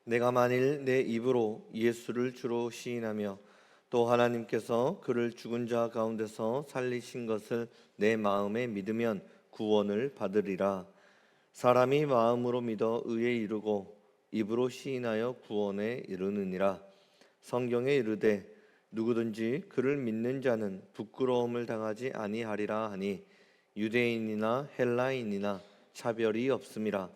내가 만일 내 입으로 예수를 주로 시인하며 또 하나님께서 그를 죽은 자 가운데서 살리신 것을 내 마음에 믿으면 구원을 받으리라. 사람이 마음으로 믿어 의에 이르고 입으로 시인하여 구원에 이르느니라. 성경에 이르되 누구든지 그를 믿는 자는 부끄러움을 당하지 아니하리라 하니 유대인이나 헬라인이나 차별이 없음이라.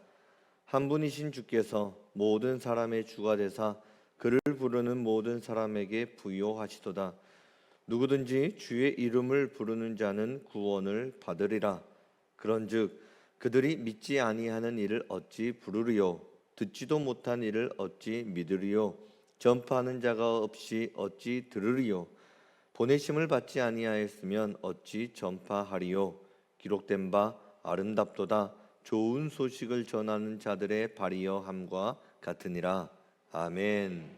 한 분이신 주께서 모든 사람의 주가 되사 그를 부르는 모든 사람에게 부요하시도다. 누구든지 주의 이름을 부르는 자는 구원을 받으리라. 그런즉 그들이 믿지 아니하는 이를 어찌 부르리요? 듣지도 못한 이를 어찌 믿으리요? 전파하는 자가 없이 어찌 들으리요? 보내심을 받지 아니하였으면 어찌 전파하리요? 기록된 바 아름답도다. 좋은 소식을 전하는 자들의 발이여 함과 같으니라. 아멘.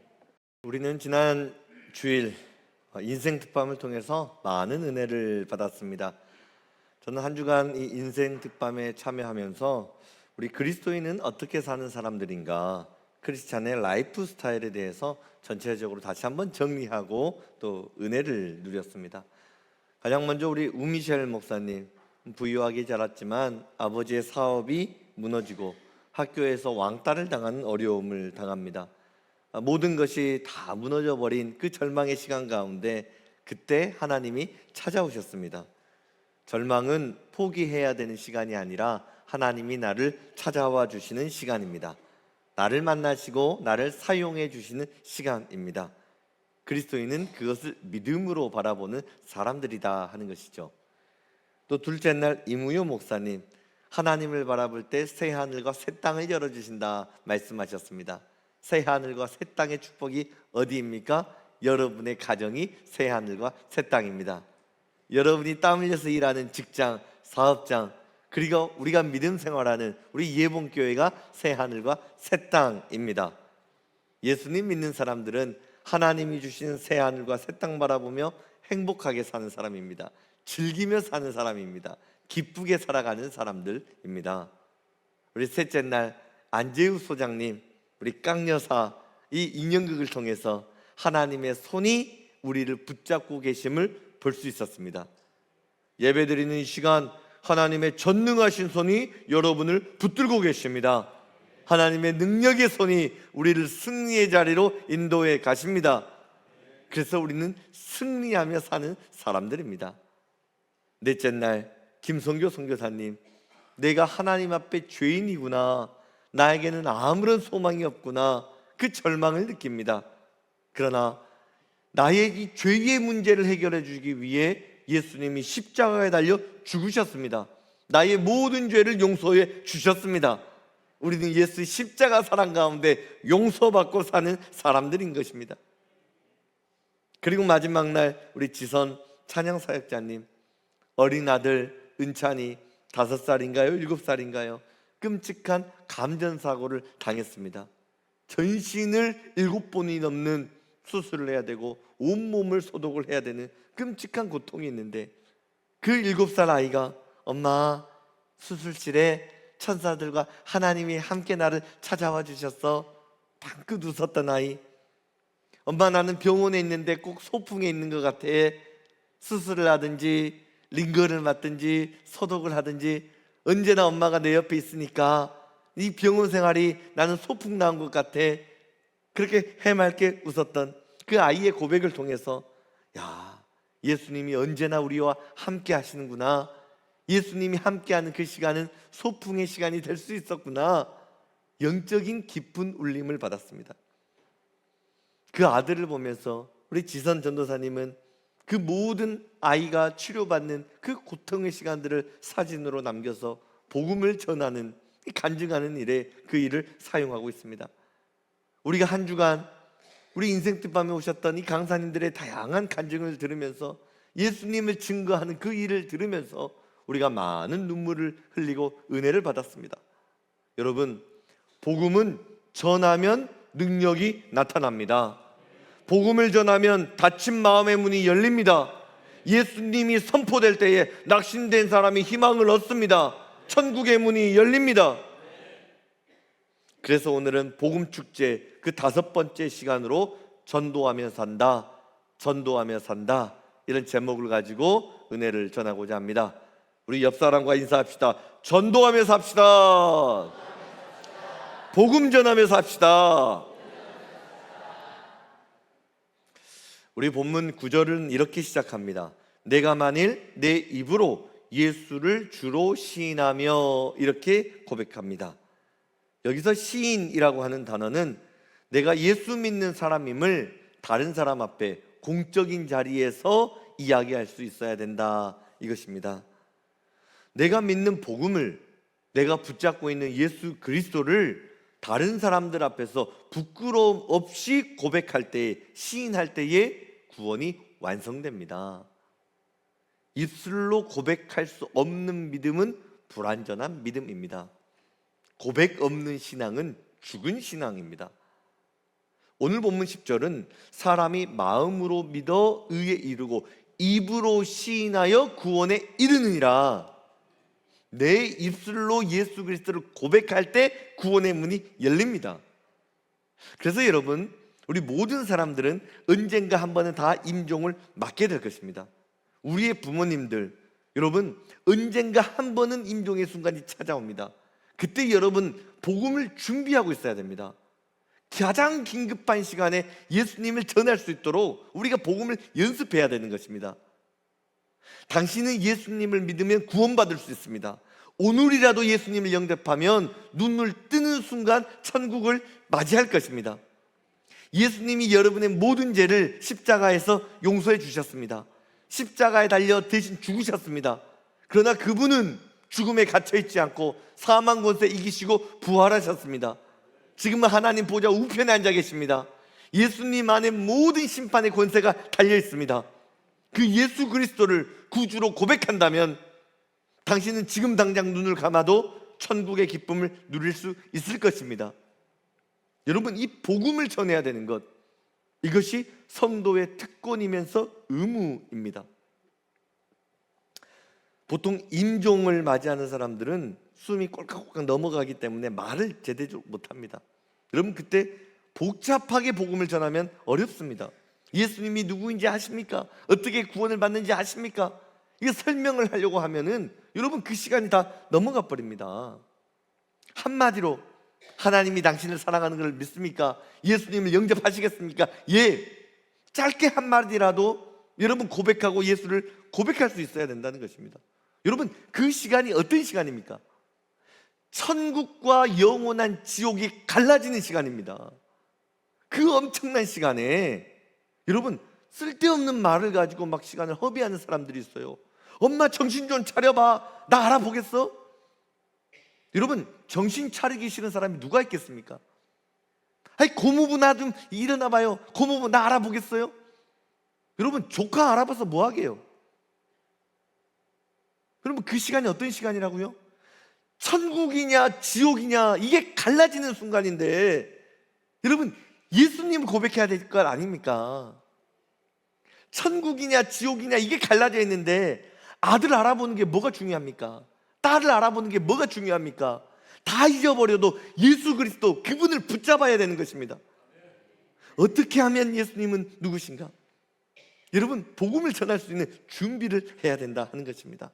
우리는 지난 주일 인생 특밤을 통해서 많은 은혜를 받았습니다. 저는 한 주간 이 인생 특밤에 참여하면서 우리 그리스도인은 어떻게 사는 사람들인가, 크리스찬의 라이프 스타일에 대해서 전체적으로 다시 한번 정리하고 또 은혜를 누렸습니다. 가장 먼저 우리 우미셸 목사님, 부유하게 자랐지만 아버지의 사업이 무너지고 학교에서 왕따를 당하는 어려움을 당합니다. 모든 것이 다 무너져 버린 그 절망의 시간 가운데 그때 하나님이 찾아오셨습니다. 절망은 포기해야 되는 시간이 아니라 하나님이 나를 찾아와 주시는 시간입니다. 나를 만나시고 나를 사용해 주시는 시간입니다. 그리스도인은 그것을 믿음으로 바라보는 사람들이다 하는 것이죠. 또 둘째 날 이무효 목사님, 하나님을 바라볼 때 새 하늘과 새 땅을 열어주신다 말씀하셨습니다. 새 하늘과 새 땅의 축복이 어디입니까? 여러분의 가정이 새 하늘과 새 땅입니다. 여러분이 땀 흘려서 일하는 직장, 사업장, 그리고 우리가 믿음 생활하는 우리 예봉교회가 새 하늘과 새 땅입니다. 예수님 믿는 사람들은 하나님이 주시는 새 하늘과 새 땅 바라보며 행복하게 사는 사람입니다. 즐기며 사는 사람입니다. 기쁘게 살아가는 사람들입니다. 우리 셋째 날 안재우 소장님, 우리 깡여사 이 인연극을 통해서 하나님의 손이 우리를 붙잡고 계심을 볼 수 있었습니다. 예배드리는 이 시간 하나님의 전능하신 손이 여러분을 붙들고 계십니다. 하나님의 능력의 손이 우리를 승리의 자리로 인도해 가십니다. 그래서 우리는 승리하며 사는 사람들입니다. 넷째 날 김성교 선교사님, 내가 하나님 앞에 죄인이구나, 나에게는 아무런 소망이 없구나, 그 절망을 느낍니다. 그러나 나의 이 죄의 문제를 해결해 주기 위해 예수님이 십자가에 달려 죽으셨습니다. 나의 모든 죄를 용서해 주셨습니다. 우리는 예수의 십자가 사랑 가운데 용서받고 사는 사람들인 것입니다. 그리고 마지막 날 우리 지선 찬양사역자님, 어린 아들 은찬이 5살인가요? 7살인가요? 끔찍한 감전사고를 당했습니다. 전신을 7번이 넘는 수술을 해야 되고 온몸을 소독을 해야 되는 끔찍한 고통이 있는데 그 7살 아이가 엄마, 수술실에 천사들과 하나님이 함께 나를 찾아와 주셨어. 방긋 웃었던 아이. 엄마, 나는 병원에 있는데 꼭 소풍에 있는 것 같아. 수술을 하든지 링거를 맞든지 소독을 하든지 언제나 엄마가 내 옆에 있으니까 이 병원 생활이 나는 소풍 나온 것 같아. 그렇게 해맑게 웃었던 그 아이의 고백을 통해서, 야, 예수님이 언제나 우리와 함께 하시는구나, 예수님이 함께하는 그 시간은 소풍의 시간이 될 수 있었구나, 영적인 기쁜 울림을 받았습니다. 그 아들을 보면서 우리 지선 전도사님은 그 모든 아이가 치료받는 그 고통의 시간들을 사진으로 남겨서 복음을 전하는, 간증하는 일에 그 일을 사용하고 있습니다. 우리가 한 주간 우리 인생 특밤에 오셨던 이 강사님들의 다양한 간증을 들으면서 예수님을 증거하는 그 일을 들으면서 우리가 많은 눈물을 흘리고 은혜를 받았습니다. 여러분, 복음은 전하면 능력이 나타납니다. 복음을 전하면 닫힌 마음의 문이 열립니다. 예수님이 선포될 때에 낙심된 사람이 희망을 얻습니다. 천국의 문이 열립니다. 그래서 오늘은 복음 축제 그 5번째 시간으로 전도하며 산다, 전도하며 산다, 이런 제목을 가지고 은혜를 전하고자 합니다. 우리 옆 사람과 인사합시다. 전도하며 삽시다. 복음 전하며 삽시다. 우리 본문 9절은 이렇게 시작합니다. 내가 만일 내 입으로 예수를 주로 시인하며, 이렇게 고백합니다. 여기서 시인이라고 하는 단어는 내가 예수 믿는 사람임을 다른 사람 앞에 공적인 자리에서 이야기할 수 있어야 된다, 이것입니다. 내가 믿는 복음을, 내가 붙잡고 있는 예수 그리스도를 다른 사람들 앞에서 부끄러움 없이 고백할 때에, 시인할 때에 구원이 완성됩니다. 입술로 고백할 수 없는 믿음은 불완전한 믿음입니다. 고백 없는 신앙은 죽은 신앙입니다. 오늘 본문 10절은 사람이 마음으로 믿어 의에 이르고 입으로 시인하여 구원에 이르느니라. 내 입술로 예수 그리스도를 고백할 때 구원의 문이 열립니다. 그래서 여러분, 우리 모든 사람들은 언젠가 한 번은 다 임종을 맞게 될 것입니다. 우리의 부모님들, 여러분 언젠가 한 번은 임종의 순간이 찾아옵니다. 그때 여러분 복음을 준비하고 있어야 됩니다. 가장 긴급한 시간에 예수님을 전할 수 있도록 우리가 복음을 연습해야 되는 것입니다. 당신은 예수님을 믿으면 구원받을 수 있습니다. 오늘이라도 예수님을 영접하면 눈을 뜨는 순간 천국을 맞이할 것입니다. 예수님이 여러분의 모든 죄를 십자가에서 용서해 주셨습니다. 십자가에 달려 대신 죽으셨습니다. 그러나 그분은 죽음에 갇혀있지 않고 사망 권세 이기시고 부활하셨습니다. 지금은 하나님 보좌 우편에 앉아 계십니다. 예수님 안에 모든 심판의 권세가 달려 있습니다. 그 예수 그리스도를 구주로 고백한다면 당신은 지금 당장 눈을 감아도 천국의 기쁨을 누릴 수 있을 것입니다. 여러분, 이 복음을 전해야 되는 것, 이것이 성도의 특권이면서 의무입니다. 보통 임종을 맞이하는 사람들은 숨이 꼴깍꼴깍 넘어가기 때문에 말을 제대로 못합니다. 여러분, 그때 복잡하게 복음을 전하면 어렵습니다. 예수님이 누구인지 아십니까? 어떻게 구원을 받는지 아십니까? 이거 설명을 하려고 하면은 여러분 그 시간이 다 넘어가 버립니다. 한마디로 하나님이 당신을 사랑하는 걸 믿습니까? 예수님을 영접하시겠습니까? 예. 짧게 한마디라도 여러분 고백하고 예수를 고백할 수 있어야 된다는 것입니다. 여러분, 그 시간이 어떤 시간입니까? 천국과 영원한 지옥이 갈라지는 시간입니다. 그 엄청난 시간에 여러분 쓸데없는 말을 가지고 막 시간을 허비하는 사람들이 있어요. 엄마 정신 좀 차려봐, 나 알아보겠어? 여러분, 정신 차리기 싫은 사람이 누가 있겠습니까? 아이, 고모부 나 좀 일어나 봐요. 고모부 나 알아보겠어요? 여러분, 조카 알아봐서 뭐 하게요? 여러분, 그 시간이 어떤 시간이라고요? 천국이냐 지옥이냐 이게 갈라지는 순간인데, 여러분 예수님을 고백해야 될 것 아닙니까? 천국이냐 지옥이냐 이게 갈라져 있는데 아들 알아보는 게 뭐가 중요합니까? 딸을 알아보는 게 뭐가 중요합니까? 다 잊어버려도 예수 그리스도, 그분을 붙잡아야 되는 것입니다. 어떻게 하면 예수님은 누구신가? 여러분, 복음을 전할 수 있는 준비를 해야 된다 하는 것입니다.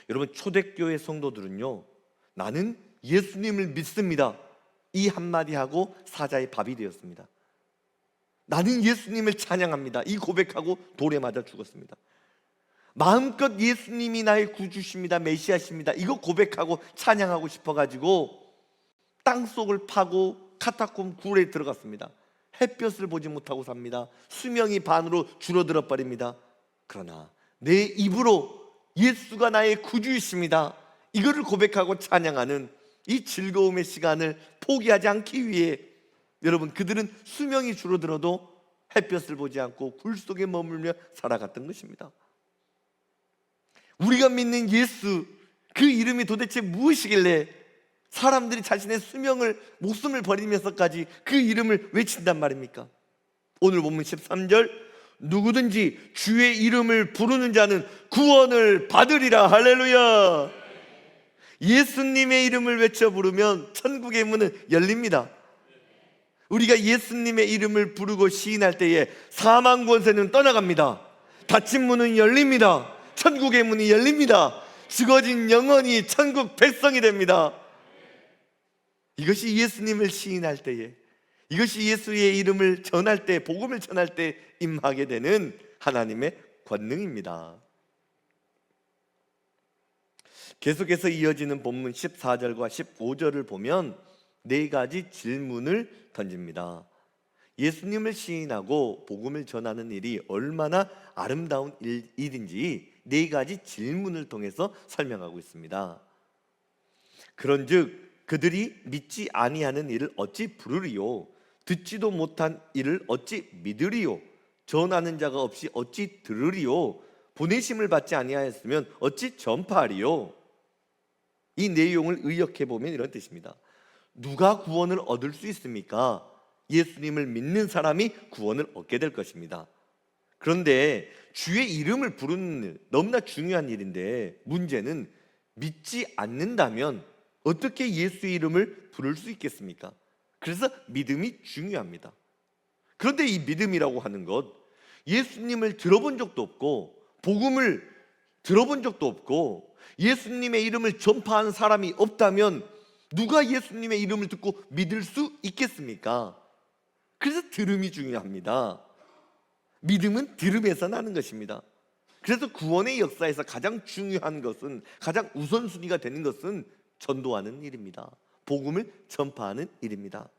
여러분, 초대교회 성도들은요, 나는 예수님을 믿습니다, 이 한마디 하고 사자의 밥이 되었습니다. 나는 예수님을 찬양합니다, 이 고백하고 돌에 맞아 죽었습니다. 마음껏 예수님이 나의 구주십니다, 메시아십니다, 이거 고백하고 찬양하고 싶어가지고 땅속을 파고 카타콤 굴에 들어갔습니다. 햇볕을 보지 못하고 삽니다. 수명이 반으로 줄어들어 버립니다. 그러나 내 입으로 예수가 나의 구주이십니다, 이거를 고백하고 찬양하는 이 즐거움의 시간을 포기하지 않기 위해 여러분, 그들은 수명이 줄어들어도 햇볕을 보지 않고 굴 속에 머물며 살아갔던 것입니다. 우리가 믿는 예수, 그 이름이 도대체 무엇이길래 사람들이 자신의 수명을, 목숨을 버리면서까지 그 이름을 외친단 말입니까? 오늘 본문 13절, 누구든지 주의 이름을 부르는 자는 구원을 받으리라. 할렐루야. 예수님의 이름을 외쳐 부르면 천국의 문은 열립니다. 우리가 예수님의 이름을 부르고 시인할 때에 사망 권세는 떠나갑니다. 닫힌 문은 열립니다. 천국의 문이 열립니다. 죽어진 영혼이 천국 백성이 됩니다. 이것이 예수님을 시인할 때에, 이것이 예수의 이름을 전할 때, 복음을 전할 때 임하게 되는 하나님의 권능입니다. 계속해서 이어지는 본문 14절과 15절을 보면 네 가지 질문을 던집니다. 예수님을 시인하고 복음을 전하는 일이 얼마나 아름다운 일인지 네 가지 질문을 통해서 설명하고 있습니다. 그런즉 그들이 믿지 아니하는 이를 어찌 부르리요? 듣지도 못한 이를 어찌 믿으리요? 전하는 자가 없이 어찌 들으리요? 보내심을 받지 아니하였으면 어찌 전파하리요? 이 내용을 의역해 보면 이런 뜻입니다. 누가 구원을 얻을 수 있습니까? 예수님을 믿는 사람이 구원을 얻게 될 것입니다. 그런데 주의 이름을 부르는 일, 너무나 중요한 일인데 문제는 믿지 않는다면 어떻게 예수의 이름을 부를 수 있겠습니까? 그래서 믿음이 중요합니다. 그런데 이 믿음이라고 하는 것, 예수님을 들어본 적도 없고 복음을 들어본 적도 없고 예수님의 이름을 전파하는 사람이 없다면 누가 예수님의 이름을 듣고 믿을 수 있겠습니까? 그래서 들음이 중요합니다. 믿음은 들음에서 나는 것입니다. 그래서 구원의 역사에서 가장 중요한 것은, 가장 우선순위가 되는 것은 전도하는 일입니다. 복음을 전파하는 일입니다.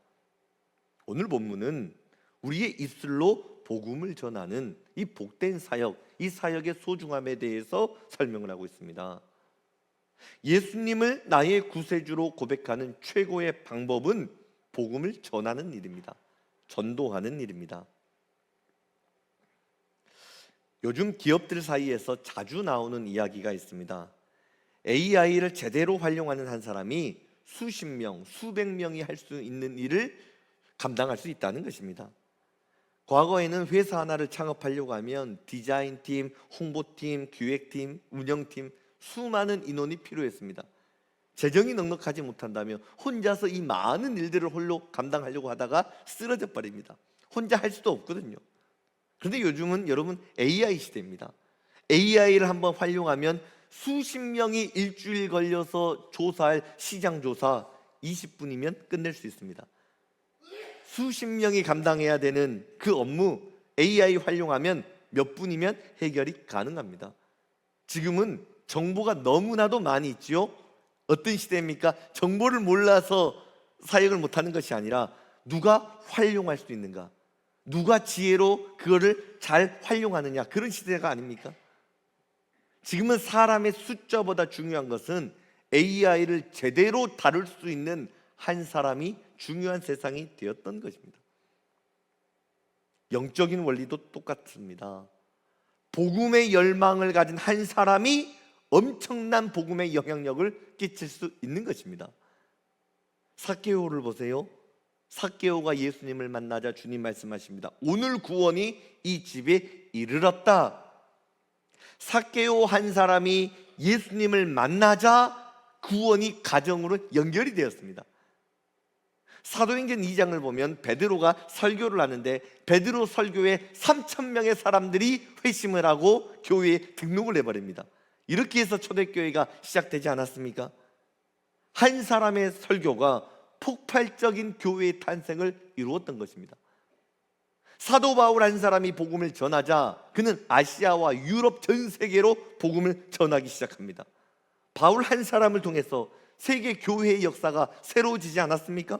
오늘 본문은 우리의 입술로 복음을 전하는 이 복된 사역, 이 사역의 소중함에 대해서 설명을 하고 있습니다. 예수님을 나의 구세주로 고백하는 최고의 방법은 복음을 전하는 일입니다. 전도하는 일입니다. 요즘 기업들 사이에서 자주 나오는 이야기가 있습니다. AI를 제대로 활용하는 한 사람이 수십 명, 수백 명이 할 수 있는 일을 감당할 수 있다는 것입니다. 과거에는 회사 하나를 창업하려고 하면 디자인팀, 홍보팀, 기획팀, 운영팀 수많은 인원이 필요했습니다. 재정이 넉넉하지 못한다면 혼자서 이 많은 일들을 홀로 감당하려고 하다가 쓰러져 버립니다. 혼자 할 수도 없거든요. 그런데 요즘은 여러분 AI 시대입니다. AI를 한번 활용하면 수십 명이 일주일 걸려서 조사할 시장 조사 20분이면 끝낼 수 있습니다. 수십 명이 감당해야 되는 그 업무 AI 활용하면 몇 분이면 해결이 가능합니다. 지금은 정보가 너무나도 많이 있지요. 어떤 시대입니까? 정보를 몰라서 사역을 못하는 것이 아니라 누가 활용할 수 있는가, 누가 지혜로 그거를 잘 활용하느냐, 그런 시대가 아닙니까? 지금은 사람의 숫자보다 중요한 것은 AI를 제대로 다룰 수 있는 한 사람이 중요한 세상이 되었던 것입니다. 영적인 원리도 똑같습니다. 복음의 열망을 가진 한 사람이 엄청난 복음의 영향력을 끼칠 수 있는 것입니다. 삭개오를 보세요. 삭개오가 예수님을 만나자 주님 말씀하십니다. 오늘 구원이 이 집에 이르렀다. 삭개오 한 사람이 예수님을 만나자 구원이 가정으로 연결이 되었습니다. 사도행전 2장을 보면 베드로가 설교를 하는데 베드로 설교에 3,000명의 사람들이 회심을 하고 교회에 등록을 해버립니다. 이렇게 해서 초대교회가 시작되지 않았습니까? 한 사람의 설교가 폭발적인 교회의 탄생을 이루었던 것입니다. 사도 바울 한 사람이 복음을 전하자 그는 아시아와 유럽 전 세계로 복음을 전하기 시작합니다. 바울 한 사람을 통해서 세계 교회의 역사가 새로워지지 않았습니까?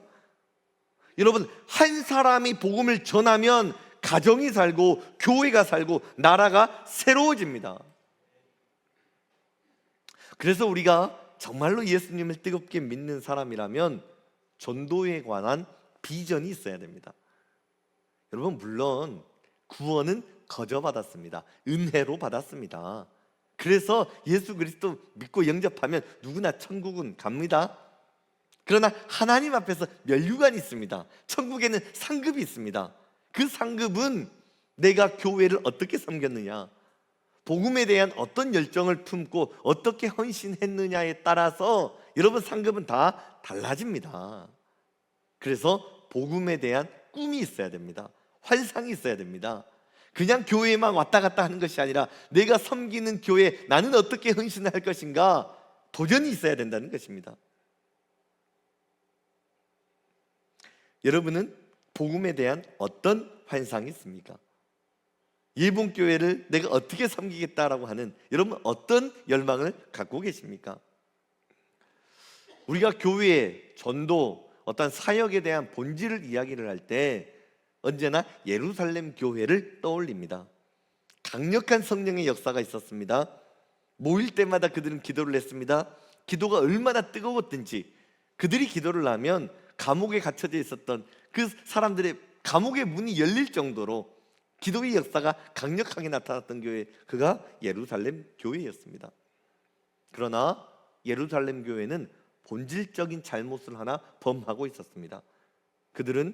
여러분, 한 사람이 복음을 전하면 가정이 살고 교회가 살고 나라가 새로워집니다. 그래서 우리가 정말로 예수님을 뜨겁게 믿는 사람이라면 전도에 관한 비전이 있어야 됩니다. 여러분, 물론 구원은 거저 받았습니다. 은혜로 받았습니다. 그래서 예수 그리스도 믿고 영접하면 누구나 천국은 갑니다. 그러나 하나님 앞에서 면류관이 있습니다. 천국에는 상급이 있습니다. 그 상급은 내가 교회를 어떻게 섬겼느냐, 복음에 대한 어떤 열정을 품고 어떻게 헌신했느냐에 따라서 여러분 상급은 다 달라집니다. 그래서 복음에 대한 꿈이 있어야 됩니다. 환상이 있어야 됩니다. 그냥 교회에만 왔다 갔다 하는 것이 아니라 내가 섬기는 교회, 나는 어떻게 헌신할 것인가, 도전이 있어야 된다는 것입니다. 여러분은 복음에 대한 어떤 환상이 있습니까? 예봉교회를 내가 어떻게 섬기겠다라고 하는 여러분 어떤 열망을 갖고 계십니까? 우리가 교회, 전도, 어떤 사역에 대한 본질을 이야기를 할 때 언제나 예루살렘 교회를 떠올립니다. 강력한 성령의 역사가 있었습니다. 모일 때마다 그들은 기도를 했습니다. 기도가 얼마나 뜨거웠든지 그들이 기도를 하면 감옥에 갇혀져 있었던 그 사람들의 감옥의 문이 열릴 정도로 기도의 역사가 강력하게 나타났던 교회, 그가 예루살렘 교회였습니다. 그러나 예루살렘 교회는 본질적인 잘못을 하나 범하고 있었습니다. 그들은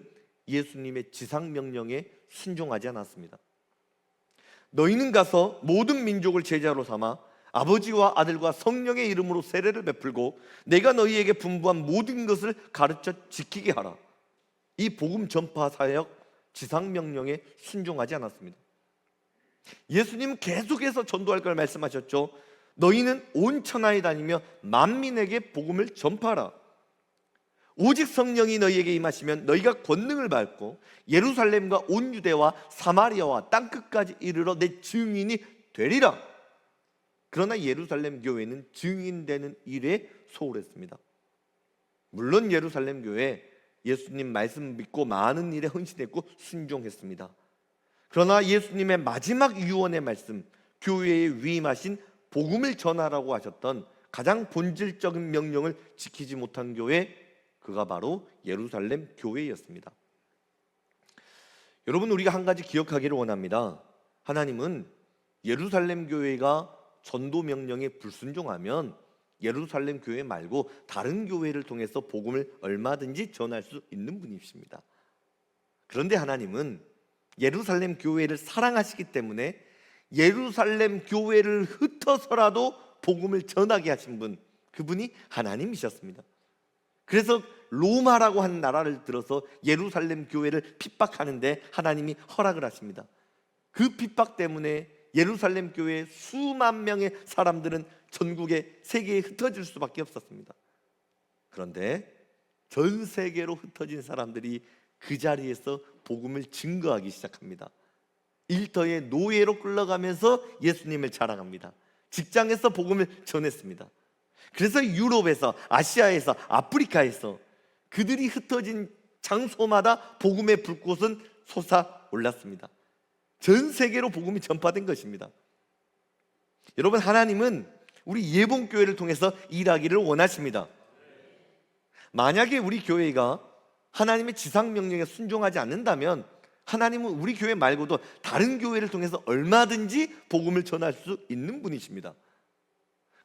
예수님의 지상 명령에 순종하지 않았습니다. 너희는 가서 모든 민족을 제자로 삼아 아버지와 아들과 성령의 이름으로 세례를 베풀고 내가 너희에게 분부한 모든 것을 가르쳐 지키게 하라. 이 복음 전파 사역 지상 명령에 순종하지 않았습니다. 예수님은 계속해서 전도할 걸 말씀하셨죠. 너희는 온 천하에 다니며 만민에게 복음을 전파하라. 오직 성령이 너희에게 임하시면 너희가 권능을 받고 예루살렘과 온 유대와 사마리아와 땅끝까지 이르러 내 증인이 되리라. 그러나 예루살렘 교회는 증인되는 일에 소홀했습니다. 물론 예루살렘 교회 예수님 말씀 믿고 많은 일에 헌신했고 순종했습니다. 그러나 예수님의 마지막 유언의 말씀, 교회에 위임하신 복음을 전하라고 하셨던 가장 본질적인 명령을 지키지 못한 교회, 그가 바로 예루살렘 교회였습니다. 여러분, 우리가 한 가지 기억하기를 원합니다. 하나님은 예루살렘 교회가 전도 명령에 불순종하면 예루살렘 교회 말고 다른 교회를 통해서 복음을 얼마든지 전할 수 있는 분이십니다. 그런데 하나님은 예루살렘 교회를 사랑하시기 때문에 예루살렘 교회를 흩어서라도 복음을 전하게 하신 분, 그분이 하나님이셨습니다. 그래서 로마라고 하는 나라를 들어서 예루살렘 교회를 핍박하는데 하나님이 허락을 하십니다. 그 핍박 때문에 예루살렘 교회의 수만 명의 사람들은 전국에 세계에 흩어질 수밖에 없었습니다. 그런데 전 세계로 흩어진 사람들이 그 자리에서 복음을 증거하기 시작합니다. 일터의 노예로 끌려가면서 예수님을 자랑합니다. 직장에서 복음을 전했습니다. 그래서 유럽에서, 아시아에서, 아프리카에서 그들이 흩어진 장소마다 복음의 불꽃은 솟아올랐습니다. 전 세계로 복음이 전파된 것입니다. 여러분, 하나님은 우리 예봉교회를 통해서 일하기를 원하십니다. 만약에 우리 교회가 하나님의 지상명령에 순종하지 않는다면 하나님은 우리 교회 말고도 다른 교회를 통해서 얼마든지 복음을 전할 수 있는 분이십니다.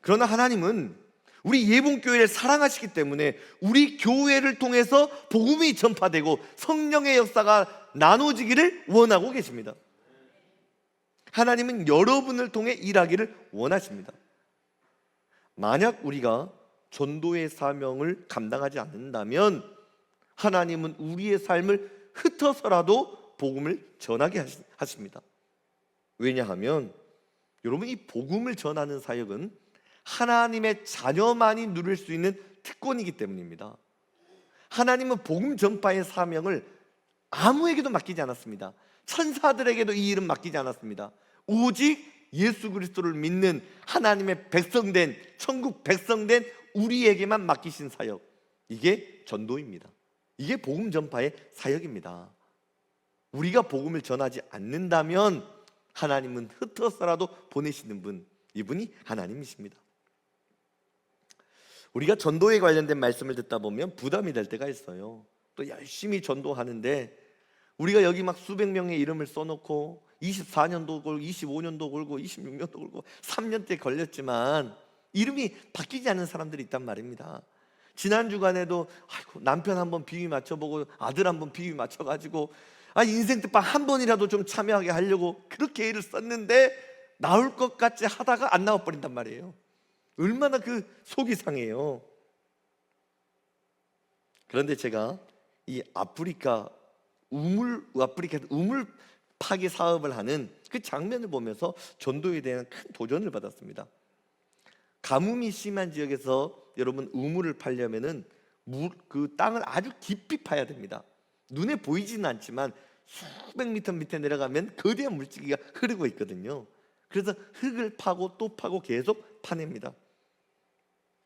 그러나 하나님은 우리 예봉교회를 사랑하시기 때문에 우리 교회를 통해서 복음이 전파되고 성령의 역사가 나눠지기를 원하고 계십니다. 하나님은 여러분을 통해 일하기를 원하십니다. 만약 우리가 전도의 사명을 감당하지 않는다면 하나님은 우리의 삶을 흩어서라도 복음을 전하게 하십니다. 왜냐하면 여러분, 이 복음을 전하는 사역은 하나님의 자녀만이 누릴 수 있는 특권이기 때문입니다. 하나님은 복음 전파의 사명을 아무에게도 맡기지 않았습니다. 천사들에게도 이 일은 맡기지 않았습니다. 오직 예수 그리스도를 믿는 하나님의 백성된, 천국 백성된 우리에게만 맡기신 사역, 이게 전도입니다. 이게 복음 전파의 사역입니다. 우리가 복음을 전하지 않는다면 하나님은 흩어서라도 보내시는 분, 이분이 하나님이십니다. 우리가 전도에 관련된 말씀을 듣다 보면 부담이 될 때가 있어요. 또 열심히 전도하는데 우리가 여기 막 수백 명의 이름을 써놓고 24년도 걸고 25년도 걸고 26년도 걸고 3년째 걸렸지만 이름이 바뀌지 않는 사람들이 있단 말입니다. 지난 주간에도 남편 한번 비위 맞춰보고 아들 한번 비위 맞춰가지고 인생 뜻방 한 번이라도 좀 참여하게 하려고 그렇게 애를 썼는데 나올 것 같이 하다가 안 나와버린단 말이에요. 얼마나 그 속이 상해요. 그런데 제가 이 아프리카 우물 파괴 사업을 하는 그 장면을 보면서 전도에 대한 큰 도전을 받았습니다. 가뭄이 심한 지역에서 여러분 우물을 파려면은 그 땅을 아주 깊이 파야 됩니다. 눈에 보이지는 않지만 수백 미터 밑에 내려가면 거대한 물줄기가 흐르고 있거든요. 그래서 흙을 파고 또 파고 계속 파냅니다.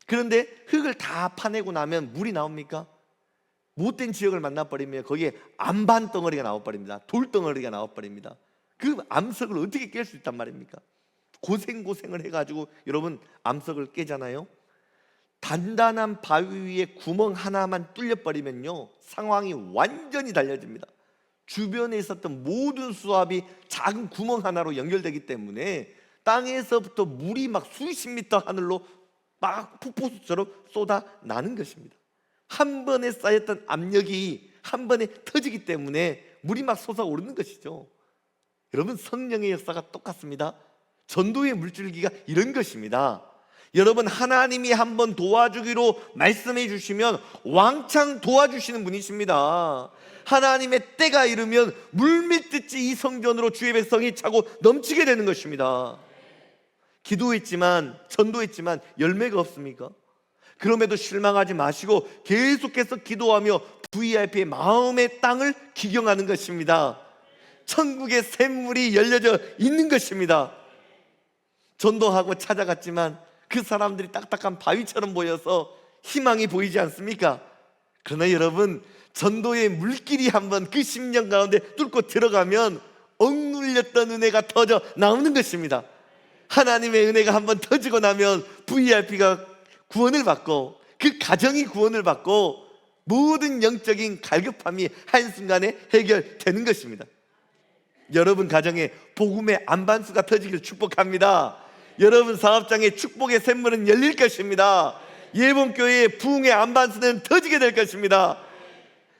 그런데 흙을 다 파내고 나면 물이 나옵니까? 못된 지역을 만나버리면 거기에 암반 덩어리가 나와버립니다. 돌 덩어리가 나와버립니다. 그 암석을 어떻게 깰 수 있단 말입니까? 고생을 해가지고 여러분 암석을 깨잖아요. 단단한 바위 위에 구멍 하나만 뚫려버리면요 상황이 완전히 달라집니다. 주변에 있었던 모든 수압이 작은 구멍 하나로 연결되기 때문에 땅에서부터 물이 막 수십 미터 하늘로 막 폭포수처럼 쏟아나는 것입니다. 한 번에 쌓였던 압력이 한 번에 터지기 때문에 물이 막 솟아오르는 것이죠. 여러분 성령의 역사가 똑같습니다. 전도의 물줄기가 이런 것입니다. 여러분 하나님이 한번 도와주기로 말씀해 주시면 왕창 도와주시는 분이십니다. 하나님의 때가 이르면 물밀듯이 이 성전으로 주의 백성이 차고 넘치게 되는 것입니다. 기도했지만 전도했지만 열매가 없습니까? 그럼에도 실망하지 마시고 계속해서 기도하며 VIP의 마음의 땅을 기경하는 것입니다. 천국의 샘물이 열려져 있는 것입니다. 전도하고 찾아갔지만 그 사람들이 딱딱한 바위처럼 보여서 희망이 보이지 않습니까? 그러나 여러분 전도의 물길이 한번 그 심령 가운데 뚫고 들어가면 억눌렸던 은혜가 터져 나오는 것입니다. 하나님의 은혜가 한번 터지고 나면 VIP가 구원을 받고 그 가정이 구원을 받고 모든 영적인 갈급함이 한순간에 해결되는 것입니다. 여러분 가정에 복음의 안반수가 터지길 축복합니다. 여러분 사업장에 축복의 샘물은 열릴 것입니다. 예봉교회의 부흥의 안반수는 터지게 될 것입니다.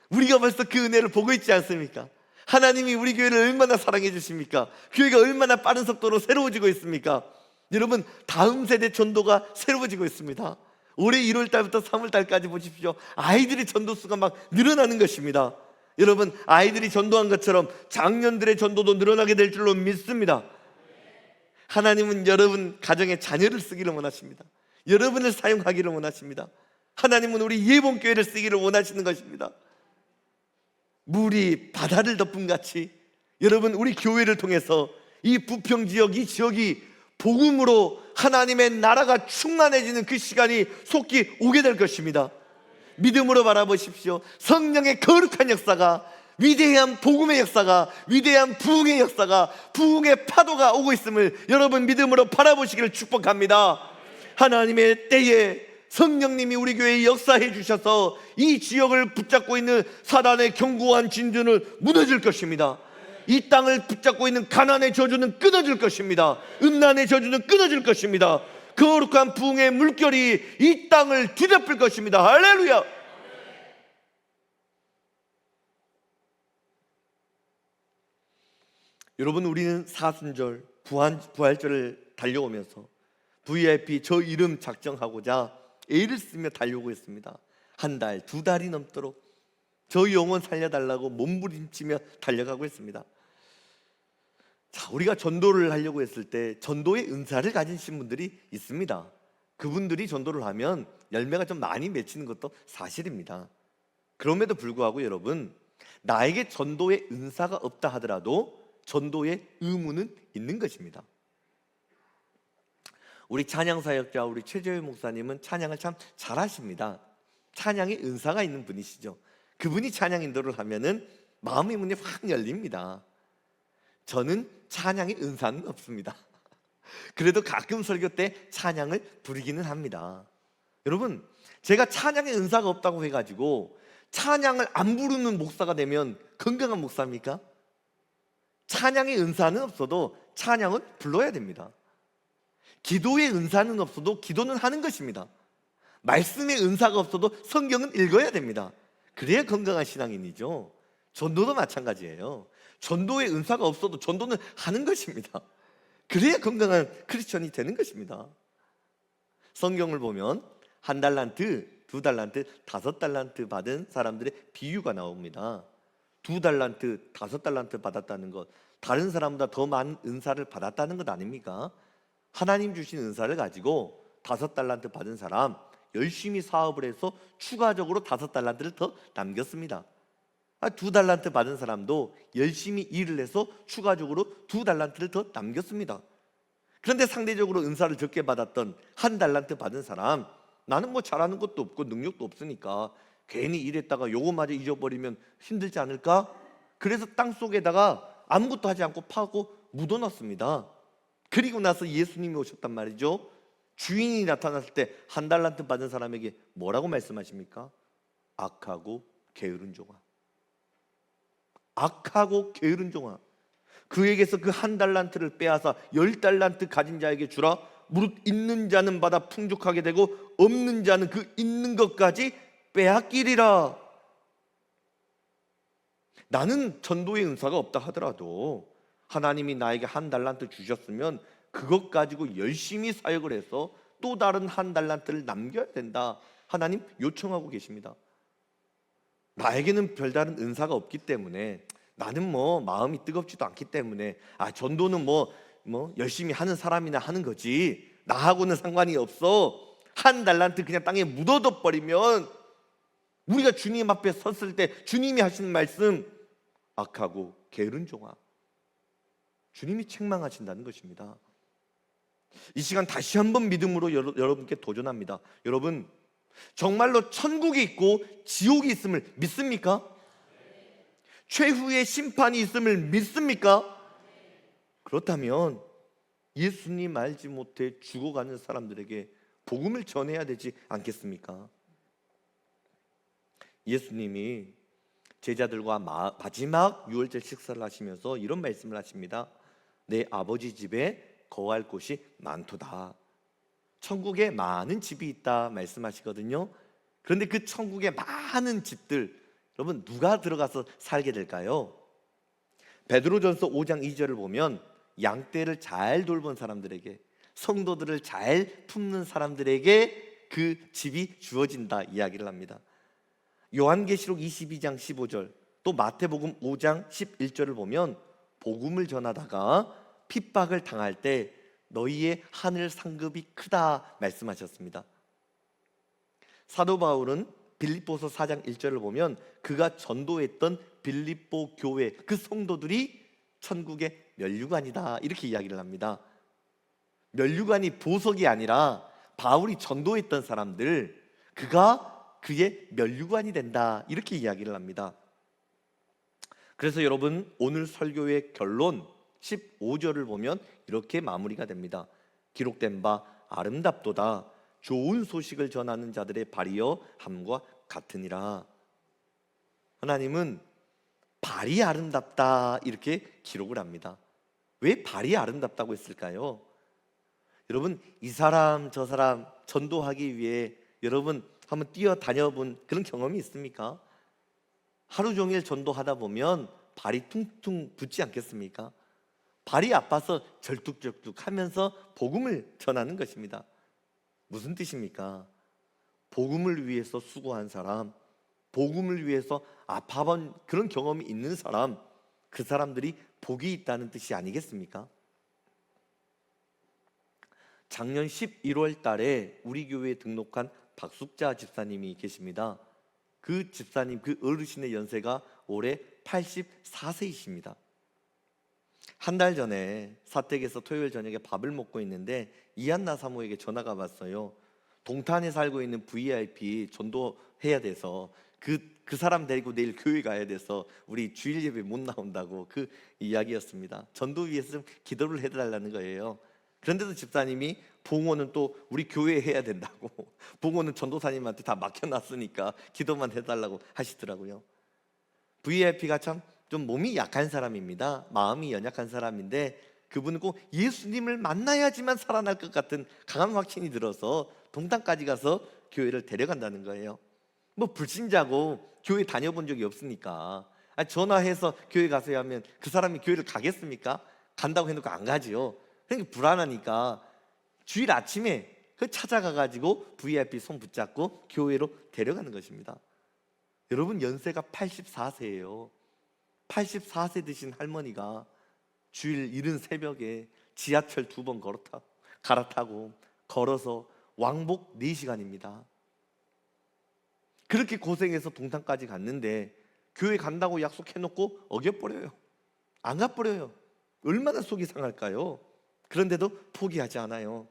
우리가 벌써 그 은혜를 보고 있지 않습니까? 하나님이 우리 교회를 얼마나 사랑해 주십니까? 교회가 얼마나 빠른 속도로 새로워지고 있습니까? 여러분 다음 세대 전도가 새로워지고 있습니다. 올해 1월 달부터 3월 달까지 보십시오. 아이들의 전도수가 막 늘어나는 것입니다. 여러분 아이들이 전도한 것처럼 장년들의 전도도 늘어나게 될 줄로 믿습니다. 하나님은 여러분 가정에 자녀를 쓰기를 원하십니다. 여러분을 사용하기를 원하십니다. 하나님은 우리 예봉교회를 쓰기를 원하시는 것입니다. 물이 바다를 덮은 같이 여러분 우리 교회를 통해서 이 부평지역 이 지역이 복음으로 하나님의 나라가 충만해지는 그 시간이 속히 오게 될 것입니다. 믿음으로 바라보십시오. 성령의 거룩한 역사가, 위대한 복음의 역사가, 위대한 부흥의 역사가, 부흥의 파도가 오고 있음을 여러분 믿음으로 바라보시기를 축복합니다. 하나님의 때에 성령님이 우리 교회에 역사해 주셔서 이 지역을 붙잡고 있는 사단의 견고한 진주는 무너질 것입니다. 이 땅을 붙잡고 있는 가난의 저주는 끊어질 것입니다. 음란의 저주는 끊어질 것입니다. 거룩한 부흥의 물결이 이 땅을 뒤덮을 것입니다. 할렐루야. 여러분 우리는 사순절 부활절을 달려오면서 VIP 저 이름 작정하고자 애를 쓰며 달려오고 있습니다. 한 달, 두 달이 넘도록 저 영혼 살려달라고 몸부림치며 달려가고 있습니다. 자, 우리가 전도를 하려고 했을 때 전도의 은사를 가지신 분들이 있습니다. 그분들이 전도를 하면 열매가 좀 많이 맺히는 것도 사실입니다. 그럼에도 불구하고 여러분 나에게 전도의 은사가 없다 하더라도 전도의 의무는 있는 것입니다. 우리 찬양사역자 우리 최재회 목사님은 찬양을 참 잘하십니다. 찬양의 은사가 있는 분이시죠. 그분이 찬양 인도를 하면은 마음의 문이 확 열립니다. 저는 찬양의 은사는 없습니다. 그래도 가끔 설교 때 찬양을 부르기는 합니다. 여러분 제가 찬양의 은사가 없다고 해가지고 찬양을 안 부르는 목사가 되면 건강한 목사입니까? 찬양의 은사는 없어도 찬양은 불러야 됩니다. 기도의 은사는 없어도 기도는 하는 것입니다. 말씀의 은사가 없어도 성경은 읽어야 됩니다. 그래야 건강한 신앙인이죠. 전도도 마찬가지예요. 전도의 은사가 없어도 전도는 하는 것입니다. 그래야 건강한 크리스천이 되는 것입니다. 성경을 보면 한 달란트 2달란트, 5달란트 받은 사람들의 비유가 나옵니다. 2달란트, 5달란트 받았다는 것, 다른 사람보다 더 많은 은사를 받았다는 것 아닙니까? 하나님 주신 은사를 가지고 5달란트 받은 사람, 열심히 사업을 해서 추가적으로 5달란트를 더 남겼습니다. 2달란트 받은 사람도 열심히 일을 해서 추가적으로 2달란트를 더 남겼습니다. 그런데 상대적으로 은사를 적게 받았던 1달란트 받은 사람, 나는 뭐 잘하는 것도 없고 능력도 없으니까 괜히 일했다가 요거마저 잊어버리면 힘들지 않을까? 그래서 땅속에다가 아무것도 하지 않고 파고 묻어놨습니다. 그리고 나서 예수님이 오셨단 말이죠. 주인이 나타났을 때 1달란트 받은 사람에게 뭐라고 말씀하십니까? 악하고 게으른 종아. 악하고 게으른 종아. 그에게서 그 1달란트를 빼앗아 10달란트 가진 자에게 주라. 무릇 있는 자는 받아 풍족하게 되고 없는 자는 그 있는 것까지 빼앗기리라. 나는 전도의 은사가 없다 하더라도 하나님이 나에게 1달란트 주셨으면 그것 가지고 열심히 사역을 해서 또 다른 1달란트를 남겨야 된다. 하나님 요청하고 계십니다. 나에게는 별다른 은사가 없기 때문에, 나는 뭐 마음이 뜨겁지도 않기 때문에 전도는 뭐 열심히 하는 사람이나 하는 거지, 나하고는 상관이 없어. 1달란트 그냥 땅에 묻어둬 버리면 우리가 주님 앞에 섰을 때 주님이 하시는 말씀, 악하고 게으른 종아, 주님이 책망하신다는 것입니다. 이 시간 다시 한번 믿음으로 여러분께 도전합니다. 여러분, 정말로 천국이 있고 지옥이 있음을 믿습니까? 최후의 심판이 있음을 믿습니까? 그렇다면 예수님 알지 못해 죽어가는 사람들에게 복음을 전해야 되지 않겠습니까? 예수님이 제자들과 마지막 유월절 식사를 하시면서 이런 말씀을 하십니다. 내 아버지 집에 거할 곳이 많도다. 천국에 많은 집이 있다 말씀하시거든요. 그런데 그 천국에 많은 집들, 여러분 누가 들어가서 살게 될까요? 베드로전서 5장 2절을 보면 양떼를 잘 돌본 사람들에게, 성도들을 잘 품는 사람들에게 그 집이 주어진다 이야기를 합니다. 요한계시록 22장 15절, 또 마태복음 5장 11절을 보면 복음을 전하다가 핍박을 당할 때 너희의 하늘 상급이 크다 말씀하셨습니다. 사도 바울은 빌립보서 4장 1절을 보면 그가 전도했던 빌립보 교회 그 성도들이 천국의 면류관이다 이렇게 이야기를 합니다. 면류관이 보석이 아니라 바울이 전도했던 사람들, 그가 그의 면류관이 된다 이렇게 이야기를 합니다. 그래서 여러분, 오늘 설교의 결론 15절을 보면 이렇게 마무리가 됩니다. 기록된 바 아름답도다. 좋은 소식을 전하는 자들의 발이여 함과 같으니라. 하나님은 발이 아름답다 이렇게 기록을 합니다. 왜 발이 아름답다고 했을까요? 여러분, 이 사람 저 사람 전도하기 위해 여러분 한번 뛰어다녀 본 그런 경험이 있습니까? 하루 종일 전도하다 보면 발이 퉁퉁 붓지 않겠습니까? 발이 아파서 절뚝절뚝 하면서 복음을 전하는 것입니다. 무슨 뜻입니까? 복음을 위해서 수고한 사람, 복음을 위해서 아파본 그런 경험이 있는 사람, 그 사람들이 복이 있다는 뜻이 아니겠습니까? 작년 11월 달에 우리 교회에 등록한 박숙자 집사님이 계십니다. 그 집사님, 그 어르신의 연세가 올해 84세이십니다. 한 달 전에 사택에서 토요일 저녁에 밥을 먹고 있는데 이한나 사모에게 전화가 왔어요. 동탄에 살고 있는 VIP 전도해야 돼서 그 사람 데리고 내일 교회 가야 돼서 우리 주일 예배 못 나온다고, 그 이야기였습니다. 전도 위해서 좀 기도를 해달라는 거예요. 그런데도 집사님이 봉헌은 또 우리 교회에 해야 된다고, 봉헌은 전도사님한테 다 맡겨놨으니까 기도만 해달라고 하시더라고요. VIP가 참 좀 몸이 약한 사람입니다. 마음이 연약한 사람인데 그분은 꼭 예수님을 만나야지만 살아날 것 같은 강한 확신이 들어서 동탄까지 가서 교회를 데려간다는 거예요. 뭐 불신자고 교회 다녀본 적이 없으니까 전화해서 교회 가세요 하면 그 사람이 교회를 가겠습니까? 간다고 해놓고 안 가지요. 그러니까 불안하니까 주일 아침에 그 찾아가가지고 VIP 손 붙잡고 교회로 데려가는 것입니다. 여러분, 연세가 84세예요. 84세 되신 할머니가 주일 이른 새벽에 지하철 2번 갈아타고 걸어서 왕복 4시간입니다. 그렇게 고생해서 동탄까지 갔는데 교회 간다고 약속해놓고 어겨버려요. 안 가버려요. 얼마나 속이 상할까요? 그런데도 포기하지 않아요.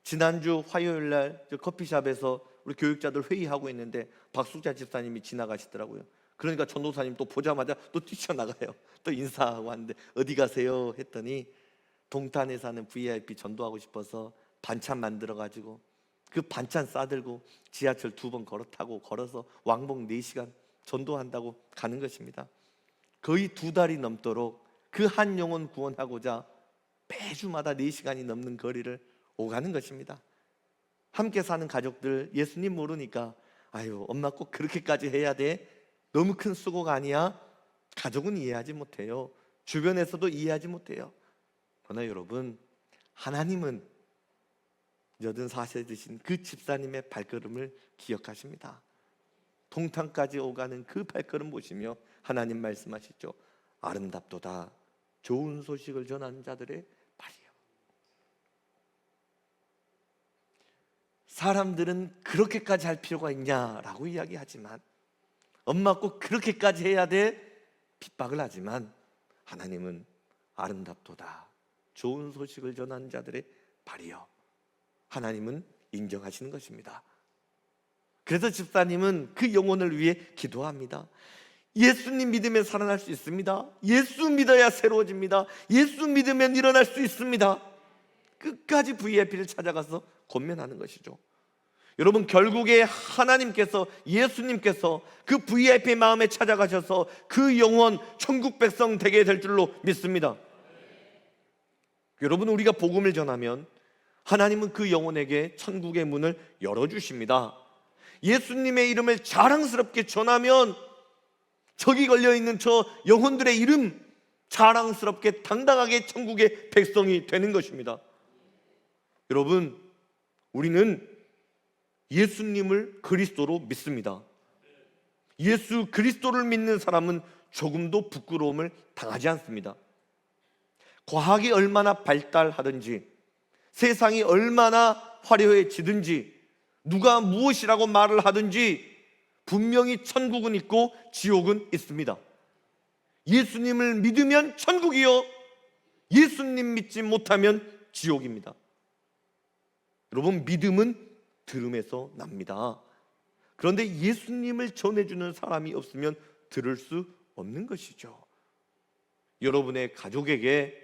지난주 화요일날 커피숍에서 우리 교육자들 회의하고 있는데 박숙자 집사님이 지나가시더라고요. 그러니까 전도사님 또 보자마자 또 뛰쳐나가요. 또 인사하고 하는데 어디 가세요? 했더니 동탄에 사는 VIP 전도하고 싶어서 반찬 만들어가지고 그 반찬 싸들고 지하철 2번 걸어서 왕복 4시간 전도한다고 가는 것입니다. 거의 2달이 넘도록 그 한 영혼 구원하고자 매주마다 4시간이 넘는 거리를 오가는 것입니다. 함께 사는 가족들 예수님 모르니까 아유, 엄마 꼭 그렇게까지 해야 돼? 너무 큰 수고가 아니야? 가족은 이해하지 못해요. 주변에서도 이해하지 못해요. 그러나 여러분, 하나님은 84세 되신 그 집사님의 발걸음을 기억하십니다. 동탄까지 오가는 그 발걸음 보시며 하나님 말씀하시죠. 아름답도다 좋은 소식을 전하는 자들의 발이요. 사람들은 그렇게까지 할 필요가 있냐라고 이야기하지만, 엄마 꼭 그렇게까지 해야 돼? 핍박을 하지만 하나님은 아름답도다 좋은 소식을 전하는 자들의 발이요. 하나님은 인정하시는 것입니다. 그래서 집사님은 그 영혼을 위해 기도합니다. 예수님 믿으면 살아날 수 있습니다. 예수 믿어야 새로워집니다. 예수 믿으면 일어날 수 있습니다. 끝까지 VIP를 찾아가서 권면하는 것이죠. 여러분, 결국에 하나님께서, 예수님께서 그 VIP 마음에 찾아가셔서 그 영혼 천국 백성 되게 될 줄로 믿습니다. 여러분, 우리가 복음을 전하면 하나님은 그 영혼에게 천국의 문을 열어주십니다. 예수님의 이름을 자랑스럽게 전하면 저기 걸려있는 저 영혼들의 이름 자랑스럽게 당당하게 천국의 백성이 되는 것입니다. 여러분, 우리는 예수님을 그리스도로 믿습니다. 예수 그리스도를 믿는 사람은 조금도 부끄러움을 당하지 않습니다. 과학이 얼마나 발달하든지, 세상이 얼마나 화려해지든지, 누가 무엇이라고 말을 하든지 분명히 천국은 있고 지옥은 있습니다. 예수님을 믿으면 천국이요, 예수님 믿지 못하면 지옥입니다. 여러분, 믿음은 들음에서 납니다. 그런데 예수님을 전해주는 사람이 없으면 들을 수 없는 것이죠. 여러분의 가족에게,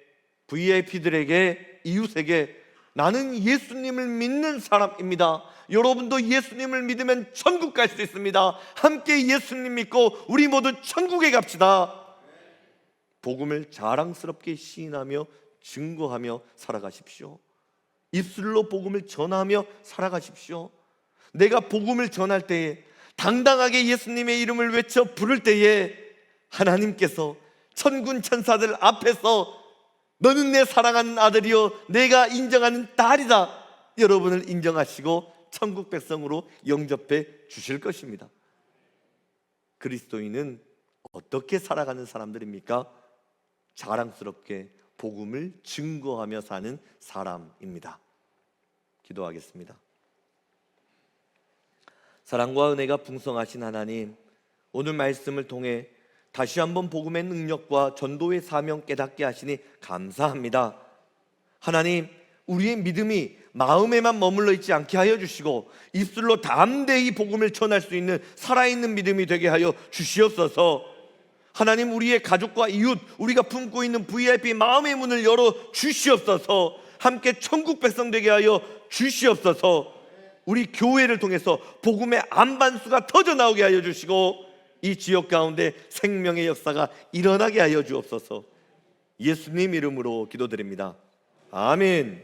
VIP들에게, 이웃에게 나는 예수님을 믿는 사람입니다, 여러분도 예수님을 믿으면 천국 갈 수 있습니다. 함께 예수님 믿고 우리 모두 천국에 갑시다. 복음을 자랑스럽게 시인하며 증거하며 살아가십시오. 입술로 복음을 전하며 살아가십시오. 내가 복음을 전할 때에, 당당하게 예수님의 이름을 외쳐 부를 때에 하나님께서 천군 천사들 앞에서 너는 내 사랑하는 아들이요 내가 인정하는 딸이다, 여러분을 인정하시고 천국 백성으로 영접해 주실 것입니다. 그리스도인은 어떻게 살아가는 사람들입니까? 자랑스럽게 복음을 증거하며 사는 사람입니다. 기도하겠습니다. 사랑과 은혜가 풍성하신 하나님, 오늘 말씀을 통해 다시 한번 복음의 능력과 전도의 사명 깨닫게 하시니 감사합니다. 하나님, 우리의 믿음이 마음에만 머물러 있지 않게 하여 주시고 입술로 담대히 복음을 전할 수 있는 살아있는 믿음이 되게 하여 주시옵소서. 하나님, 우리의 가족과 이웃, 우리가 품고 있는 VIP 마음의 문을 열어 주시옵소서. 함께 천국 백성 되게 하여 주시옵소서. 우리 교회를 통해서 복음의 안반수가 터져 나오게 하여 주시고 이 지역 가운데 생명의 역사가 일어나게 하여 주옵소서. 예수님 이름으로 기도드립니다. 아멘.